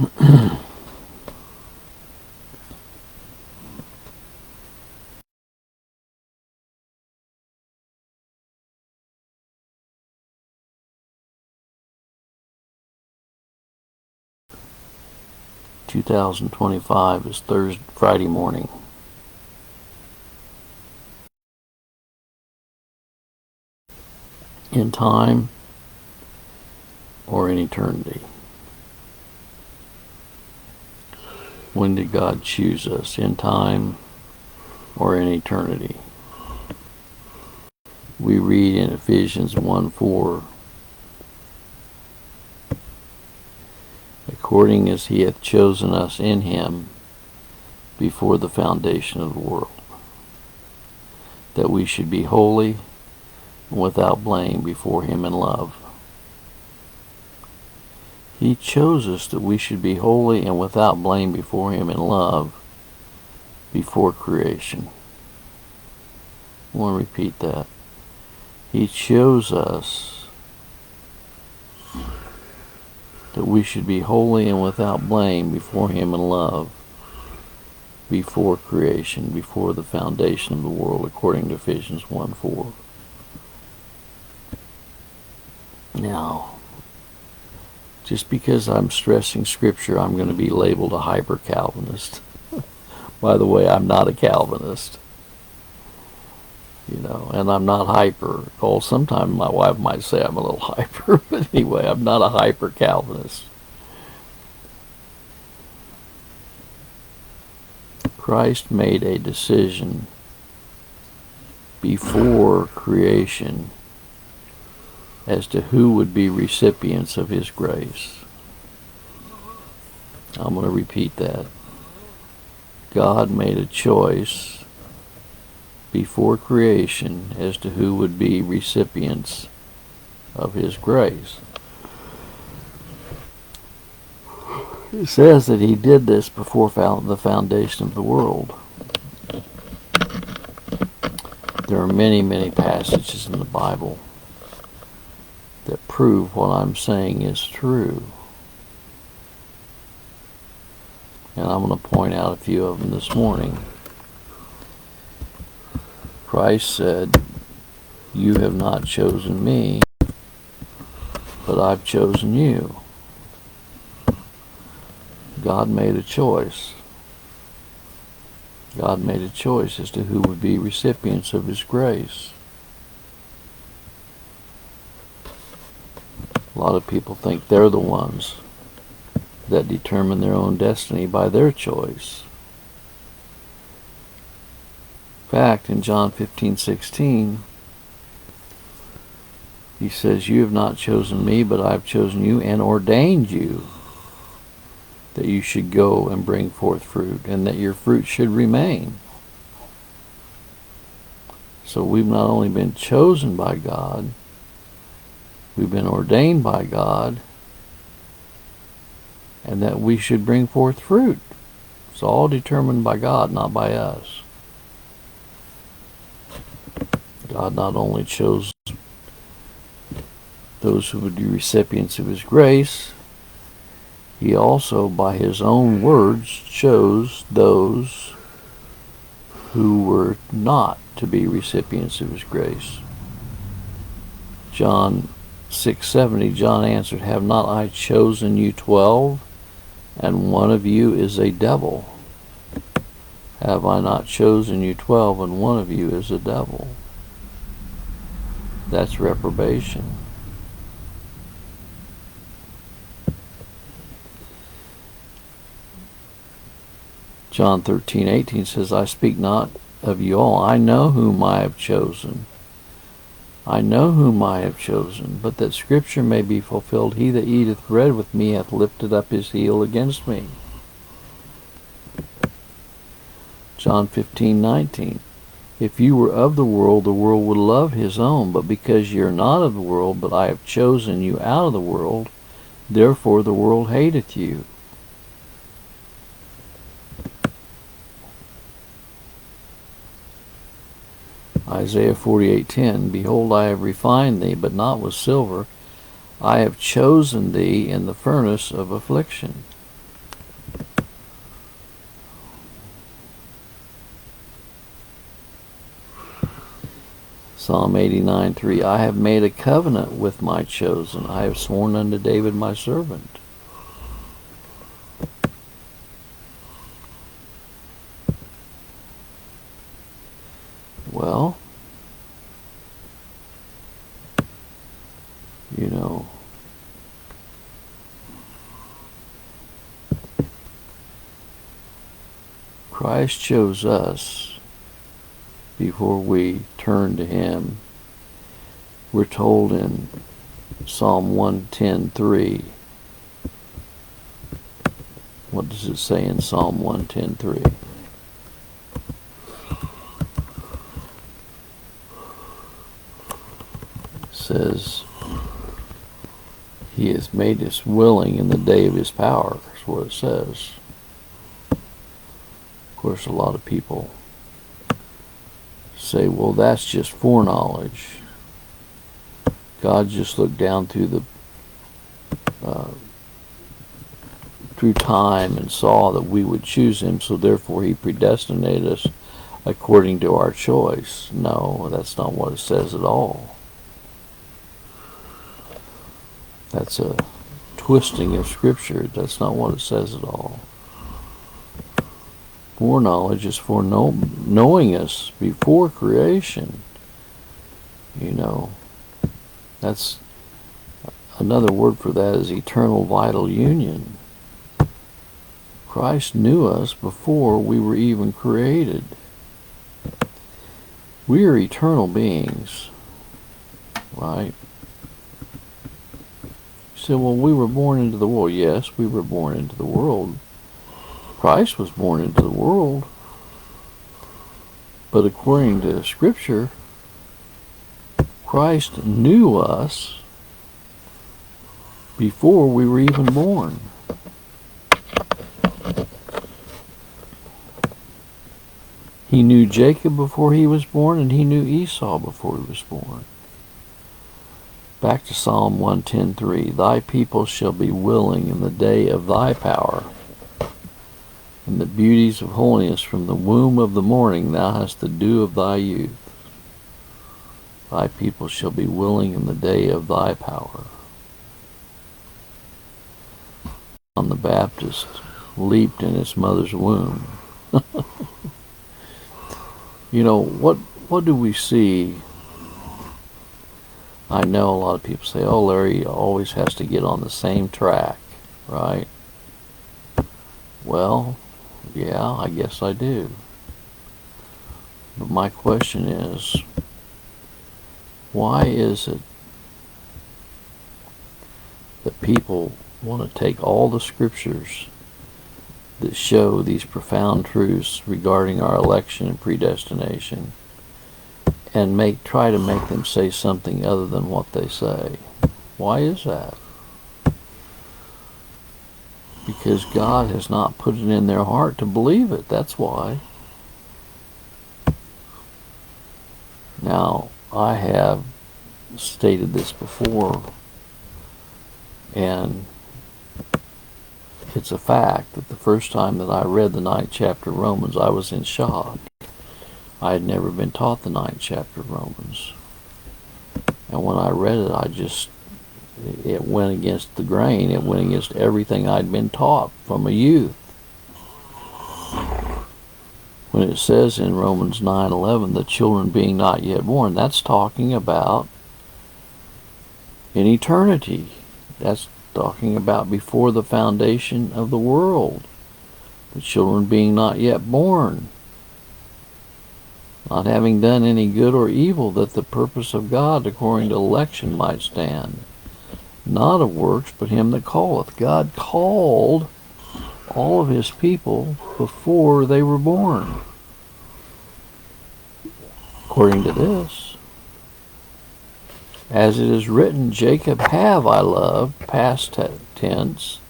2025 is Friday morning. In time or in eternity? When did God choose us? In time or in eternity? We read in Ephesians 1:4, according as he hath chosen us in him before the foundation of the world, that we should be holy and without blame before him in love. He chose us that we should be holy and without blame before him in love before creation. I want to repeat that. He chose us that we should be holy and without blame before him in love before creation, before the foundation of the world, according to Ephesians 1:4. Now, just because I'm stressing Scripture, I'm going to be labeled a hyper-Calvinist. By the way, I'm not a Calvinist. And I'm not hyper. Well, sometimes my wife might say I'm a little hyper, but anyway, I'm not a hyper-Calvinist. Christ made a decision before creation as to who would be recipients of his grace. I'm going to repeat that. God made a choice before creation as to who would be recipients of his grace. It says that he did this before the foundation of the world. There are many, many passages in the Bible that prove what I'm saying is true. And I'm going to point out a few of them this morning. Christ said, "You have not chosen me, but I've chosen you." God made a choice. God made a choice as to who would be recipients of his grace. A lot of people think they're the ones that determine their own destiny by their choice. In fact, in John 15:16, he says, "You have not chosen me, but I have chosen you and ordained you that you should go and bring forth fruit, and that your fruit should remain." So we've not only been chosen by God, we've been ordained by God, and that we should bring forth fruit. It's all determined by God, not by us. God not only chose those who would be recipients of his grace, he also, by his own words, chose those who were not to be recipients of his grace. John 6:70, John answered, "Have not I chosen you 12, and one of you is a devil? Have I not chosen you 12, and one of you is a devil?" That's reprobation. John 13:18 says, "I speak not of you all. I know whom I have chosen. I know whom I have chosen, but that Scripture may be fulfilled, he that eateth bread with me hath lifted up his heel against me." John 15:19, "If you were of the world would love his own, but because ye are not of the world, but I have chosen you out of the world, therefore the world hateth you." Isaiah 48:10, "Behold, I have refined thee, but not with silver. I have chosen thee in the furnace of affliction." Psalm 89:3, I have made a covenant with my chosen. I have sworn unto David my servant. Well, you know, Christ chose us before we turn to Him. We're told in Psalm 110:3. What does it say in Psalm 110:3? It says, He has made us willing in the day of His power. That's what it says. Of course, a lot of people say, well, that's just foreknowledge. God just looked down through time and saw that we would choose Him, so therefore He predestinated us according to our choice. No, that's not what it says at all. That's a twisting of Scripture. That's not what it says at all. Foreknowledge is for knowing us before creation. You know, that's another word for that is eternal vital union. Christ knew us before we were even created. We are eternal beings, right? You say, well, we were born into the world. Yes, we were born into the world. Christ was born into the world. But according to Scripture, Christ knew us before we were even born. He knew Jacob before he was born, and He knew Esau before he was born. Back to Psalm 110:3. Thy people shall be willing in the day of Thy power. In the beauties of holiness from the womb of the morning Thou hast the dew of Thy youth. Thy people shall be willing in the day of Thy power. John the Baptist leaped in his mother's womb. You know, what do we see? I know a lot of people say, oh, Larry always has to get on the same track, right? Well, yeah, I guess I do. But my question is, why is it that people want to take all the Scriptures that show these profound truths regarding our election and predestination and try to make them say something other than what they say? Why is that? Because God has not put it in their heart to believe it. That's why. Now, I have stated this before, and it's a fact that the first time that I read the 9th chapter of Romans, I was in shock. I had never been taught the 9th chapter of Romans. And when I read it, it went against the grain. It went against everything I'd been taught from a youth. When it says in Romans 9:11, the children being not yet born, that's talking about in eternity. That's talking about before the foundation of the world. The children being not yet born, not having done any good or evil, that the purpose of God according to election might stand. Not of works, but him that calleth. God called all of His people before they were born. According to this, as it is written, Jacob have I loved, past tense,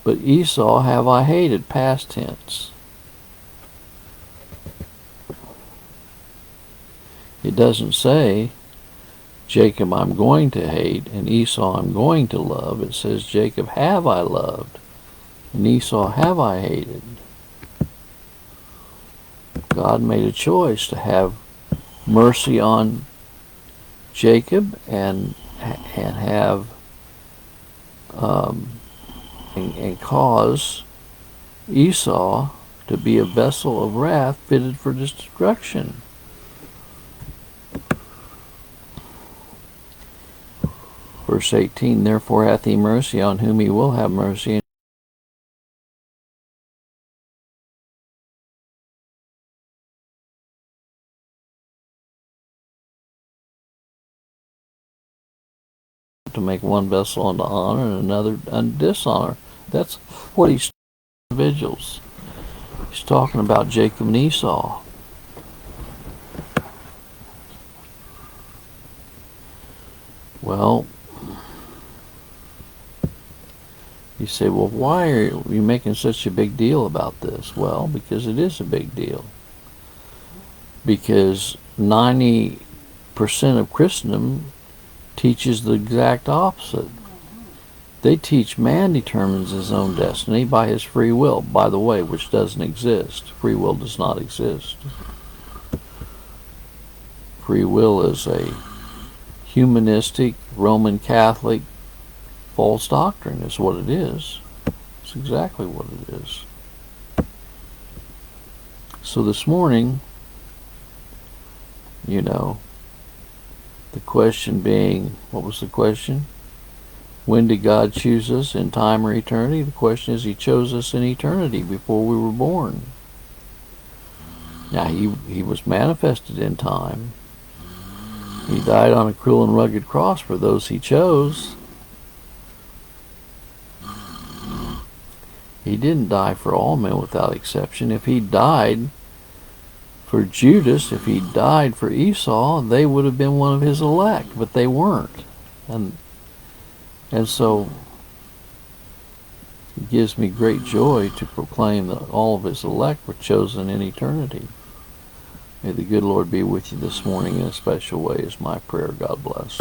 but Esau have I hated, past tense. It doesn't say Jacob I'm going to hate and Esau I'm going to love. It says Jacob have I loved and Esau have I hated. God made a choice to have mercy on Jacob and have and cause Esau to be a vessel of wrath fitted for destruction. Verse 18, therefore hath he mercy on whom he will have mercy, to make one vessel unto honor and another unto dishonor. That's what he's individuals. He's talking about Jacob and Esau. Well, you say, well, why are you making such a big deal about this? Well, because it is a big deal. Because 90% of Christendom teaches the exact opposite. They teach man determines his own destiny by his free will, by the way, which doesn't exist. Free will does not exist. Free will is a humanistic, Roman Catholic false doctrine, is what it is. It's exactly what it is. So this morning, the question being, what was the question? When did God choose us, in time or eternity? The question is, he chose us in eternity before we were born. Now, he was manifested in time. He died on a cruel and rugged cross for those he chose. He didn't die for all men without exception. If he died for Judas, if he died for Esau, they would have been one of his elect, but they weren't. And so it gives me great joy to proclaim that all of his elect were chosen in eternity. May the good Lord be with you this morning in a special way is my prayer. God bless.